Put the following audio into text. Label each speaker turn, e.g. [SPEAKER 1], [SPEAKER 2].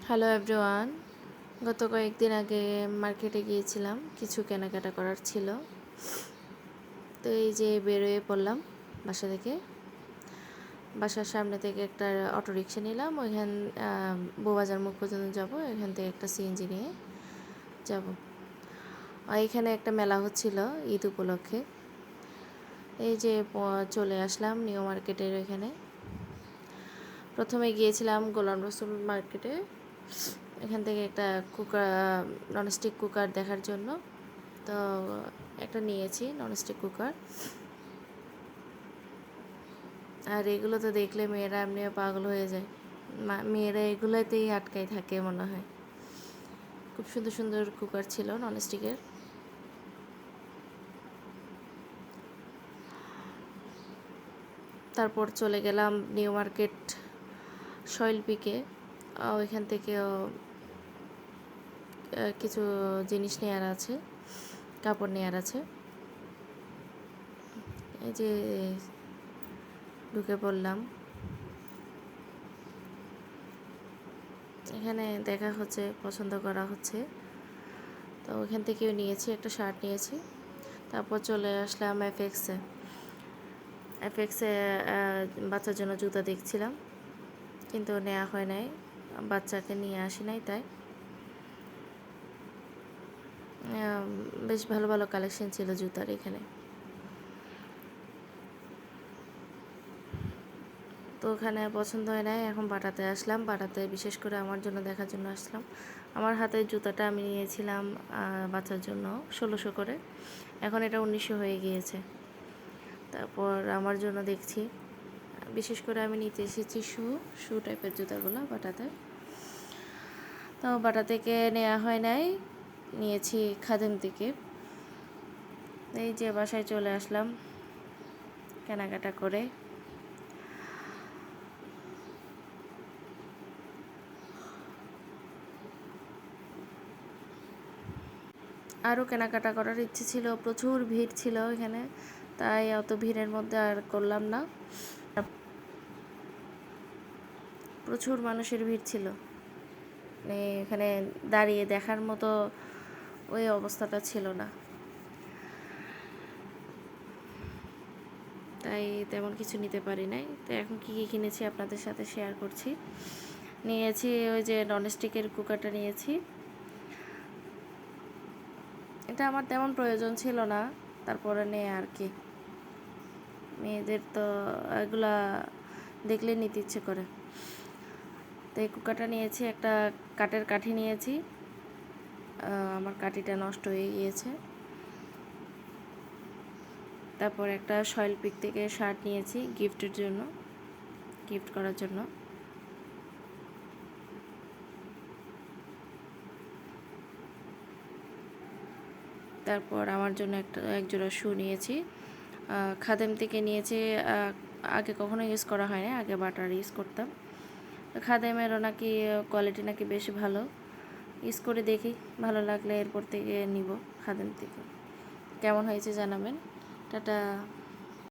[SPEAKER 1] Hello everyone. গত কয়েকদিন আগে মার্কেটে গিয়েছিলাম, কিছু কেনাকাটা করার ছিল। তো এই যে বেরোয়ে পড়লাম বাসা থেকে। বাসার সামনে থেকে একটা অটোরিকশা নিলাম, বউবাজার মুখ পর্যন্ত যাব। এখান থেকে একটা সিএনজি নিয়ে যাব। এখানে একটা মেলা হচ্ছিল ঈদ উপলক্ষে। এই যে চলে আসলাম নিউ মার্কেটের এখানে। প্রথমে গিয়েছিলাম গোলাম রসুল মার্কেটে, এখান থেকে একটা ননস্টিক কুকার দেখার জন্য। তো একটা নিয়েছি ননস্টিক কুকার। আর এগুলো তো দেখলে মেয়েরা এমনিও পাগল হয়ে যায়, মেয়েরা এগুলোতেই আটকাই থাকে মনে হয়। খুব সুন্দর সুন্দর কুকার ছিল ননস্টিকের। তারপর চলে গেলাম নিউ মার্কেট শৈলপিকে। ওইখান থেকেও কিছু জিনিস নেওয়ার আছে, কাপড় নেওয়ার আছে। এই যে ঢুকে পড়লাম, এখানে দেখা হচ্ছে, পছন্দ করা হচ্ছে। তো ওইখান থেকেও নিয়েছি, একটা শার্ট নিয়েছি। তারপর চলে আসলাম এফএক্সে। বাচ্চার জন্য জুতা দেখছিলাম, কিন্তু নেওয়া হয় নাই, বাচ্চাকে নিয়ে আসি নাই। তাই বেশ ভালো ভালো কালেকশন ছিল জুতার এখানে। তো ওখানে পছন্দ হয় নাই, এখন বাটাতে আসলাম। বাটাতে বিশেষ করে আমার জন্য দেখার জন্য আসলাম। আমার হাতের জুতাটা আমি নিয়েছিলাম বাচ্চার জন্য 1600 করে, এখন এটা 1900 হয়ে গিয়েছে। তারপর আমার জন্য দেখছি, বিশেষ করে আমি নিতে এসেছি শু টাইপের জুতাগুলো বাটাতে। তো বাটা থেকে নেওয়া হয় নাই, নিয়েছি খাদেম থেকে। এই যে বাসায় চলে আসলাম কেনাকাটা করে। আরও কেনাকাটা করার ইচ্ছে ছিল, প্রচুর ভিড় ছিল এখানে, তাই অত ভিড়ের মধ্যে আর করলাম না। প্রচুর মানুষের ভিড় ছিল, মানে এখানে দাঁড়িয়ে দেখার মতো ওই অবস্থাটা ছিল না, তাই তেমন কিছু নিতে পারি নাই। তো এখন কী কী কিনেছি আপনাদের সাথে শেয়ার করছি। নিয়েছি ওই যে ননস্টিকের কুকারটা নিয়েছি। এটা আমার তেমন প্রয়োজন ছিল না, তারপরে নিয়ে আর কি, মেয়েদের তো এগুলা দেখলে নিতে ইচ্ছে করে। তো এই কুকারটা নিয়েছি, একটা কাঠের কাঠি নিয়েছি, আমার কাঠিটা নষ্ট হয়ে গিয়েছে। তারপর একটা শৈলপিক থেকে শার্ট নিয়েছি গিফটের জন্য, গিফট করার জন্য। তারপর আমার জন্য একজোড়া শু নিয়েছি, খাদেম থেকে নিয়েছি। আগে কখনো ইউজ করা হয় না, আগে বাটার ইউজ করতাম। খাদেমেরও নাকি কোয়ালিটি নাকি বেশ ভালো, ইউজ করে দেখি, ভালো লাগলে এরপর থেকে নিব খাদেম থেকে। কেমন হয়েছে জানাবেন। টাটা।